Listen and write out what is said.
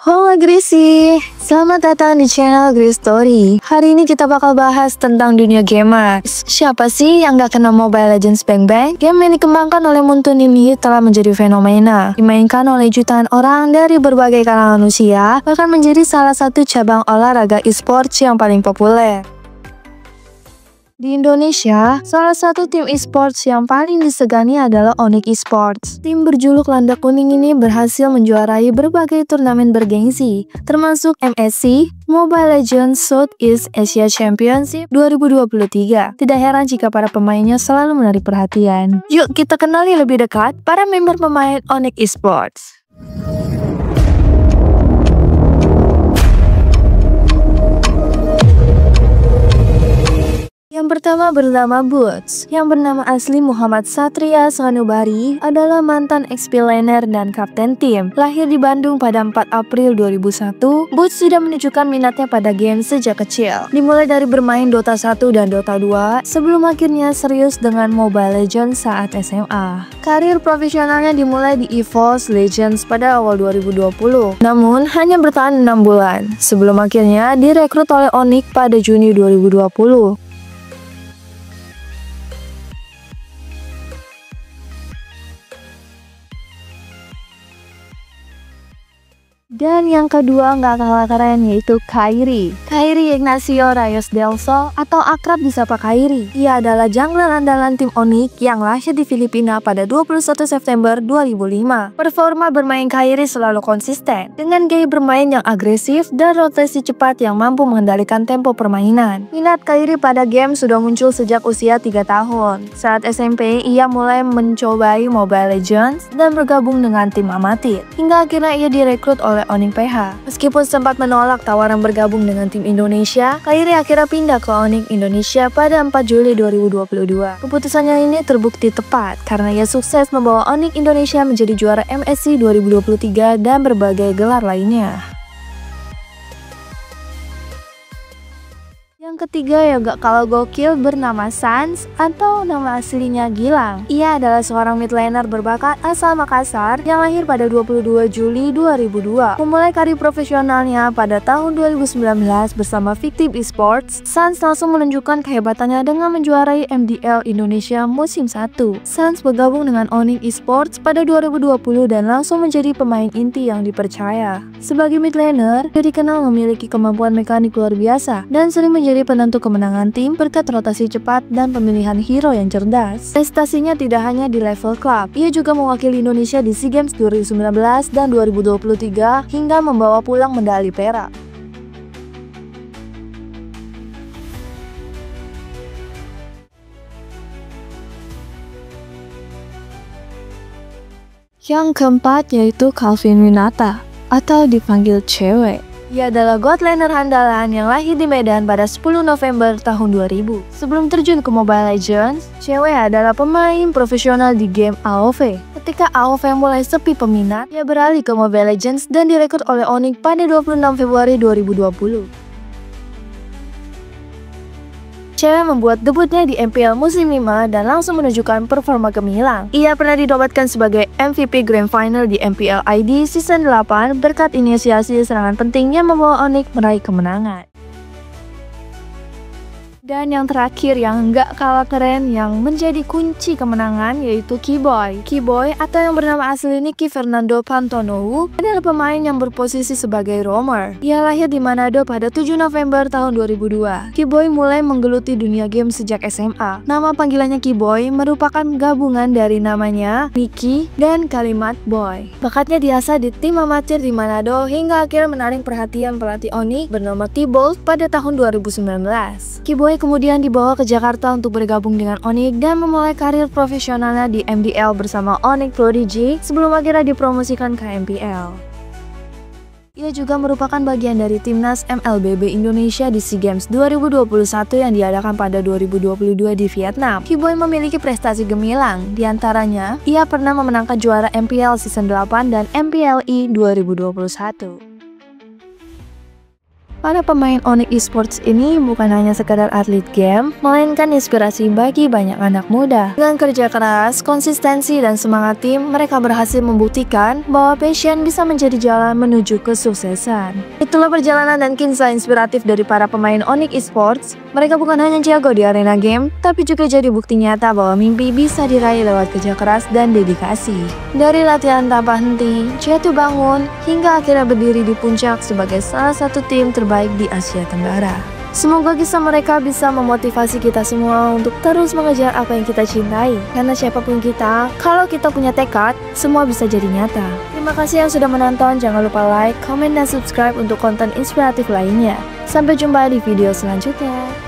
Halo Gracie, selamat datang di channel Grace Story. Hari ini kita bakal bahas tentang dunia gamers. Siapa sih yang gak kenal Mobile Legends Bang Bang? Game yang dikembangkan oleh Moonton ini telah menjadi fenomena, dimainkan oleh jutaan orang dari berbagai kalangan usia, bahkan menjadi salah satu cabang olahraga e-sports yang paling populer. Di Indonesia, salah satu tim e-sports yang paling disegani adalah Onyx Esports. Tim berjuluk Landak Kuning ini berhasil menjuarai berbagai turnamen bergengsi, termasuk MSC, Mobile Legends Southeast Asia Championship 2023. Tidak heran jika para pemainnya selalu menarik perhatian. Yuk kita kenali lebih dekat para member pemain Onyx Esports. Yang pertama bernama Boots, yang bernama asli Muhammad Satria Sanubari, adalah mantan XP laner dan kapten tim. Lahir di Bandung pada 4 April 2001, Boots sudah menunjukkan minatnya pada game sejak kecil. Dimulai dari bermain Dota 1 dan Dota 2, sebelum akhirnya serius dengan Mobile Legends saat SMA. Karir profesionalnya dimulai di EVOS Legends pada awal 2020, namun hanya bertahan 6 bulan, sebelum akhirnya direkrut oleh Onyx pada Juni 2020. Dan yang kedua nggak kalah keren yaitu Kairi. Kairi Ignacio Reyes Del Sol atau akrab disapa Kairi. Ia adalah jungler andalan tim Onyx yang lahir di Filipina pada 21 September 2005. Performa bermain Kairi selalu konsisten dengan gaya bermain yang agresif dan rotasi cepat yang mampu mengendalikan tempo permainan. Minat Kairi pada game sudah muncul sejak usia 3 tahun. Saat SMP, ia mulai mencobai Mobile Legends dan bergabung dengan tim amatir. Hingga akhirnya ia direkrut oleh Onyx PH. Meskipun sempat menolak tawaran bergabung dengan tim Indonesia, Kairi akhirnya pindah ke Onyx Indonesia pada 4 Juli 2022. Keputusannya ini terbukti tepat karena ia sukses membawa Onyx Indonesia menjadi juara MSC 2023 dan berbagai gelar lainnya. Yang ketiga yang gak kalah gokil bernama Sans atau nama aslinya Gilang. Ia adalah seorang mid laner berbakat asal Makassar yang lahir pada 22 Juli 2002. Memulai karir profesionalnya pada tahun 2019 bersama Victim Esports, Sans langsung menunjukkan kehebatannya dengan menjuarai MDL Indonesia musim 1. Sans bergabung dengan Onyx Esports pada 2020 dan langsung menjadi pemain inti yang dipercaya. Sebagai mid laner, dia dikenal memiliki kemampuan mekanik luar biasa dan sering menjadi penentu kemenangan tim berkat rotasi cepat dan pemilihan hero yang cerdas. Prestasinya tidak hanya di level klub, ia juga mewakili Indonesia di SEA Games 2019 dan 2023 hingga membawa pulang medali perak. Yang keempat yaitu Calvin Winata atau dipanggil Cewek. Ia adalah god laner andalan yang lahir di Medan pada 10 November tahun 2000. Sebelum terjun ke Mobile Legends, Cewek adalah pemain profesional di game AoV. Ketika AoV mulai sepi peminat, ia beralih ke Mobile Legends dan direkrut oleh Onyx pada 26 Februari 2020. Cewek membuat debutnya di MPL musim 5 dan langsung menunjukkan performa gemilang. Ia pernah dinobatkan sebagai MVP Grand Final di MPL ID Season 8 berkat inisiasi serangan penting yang membawa Onyx meraih kemenangan. Dan yang terakhir yang nggak kalah keren yang menjadi kunci kemenangan yaitu Kiboy. Kiboy atau yang bernama asli Nicky Fernando Pantonou adalah pemain yang berposisi sebagai roamer. Ia lahir di Manado pada 7 November tahun 2002. Kiboy mulai menggeluti dunia game sejak SMA. Nama panggilannya Kiboy merupakan gabungan dari namanya Nicky dan kalimat boy. Bakatnya diasah di tim amatir di Manado hingga akhirnya menarik perhatian pelatih Onyx bernama T-Bolt pada tahun 2019. Kiboy kemudian dibawa ke Jakarta untuk bergabung dengan Onyx dan memulai karir profesionalnya di MDL bersama Onyx Prodigy sebelum akhirnya dipromosikan ke MPL. Ia juga merupakan bagian dari timnas MLBB Indonesia di SEA Games 2021 yang diadakan pada 2022 di Vietnam. Kiboy memiliki prestasi gemilang, diantaranya ia pernah memenangkan juara MPL Season 8 dan MPLE 2021. Para pemain Onyx Esports ini bukan hanya sekadar atlet game, melainkan inspirasi bagi banyak anak muda. Dengan kerja keras, konsistensi, dan semangat tim, mereka berhasil membuktikan bahwa passion bisa menjadi jalan menuju kesuksesan. Itulah perjalanan dan kisah inspiratif dari para pemain Onyx Esports. Mereka bukan hanya jago di arena game, tapi juga jadi bukti nyata bahwa mimpi bisa diraih lewat kerja keras dan dedikasi. Dari latihan tanpa henti, jatuh bangun, hingga akhirnya berdiri di puncak sebagai salah satu tim terbaik di Asia Tenggara. Semoga kisah mereka bisa memotivasi kita semua untuk terus mengejar apa yang kita cintai. Karena siapapun kita, kalau kita punya tekad, semua bisa jadi nyata. Terima kasih yang sudah menonton, jangan lupa like, komen, dan subscribe untuk konten inspiratif lainnya. Sampai jumpa di video selanjutnya.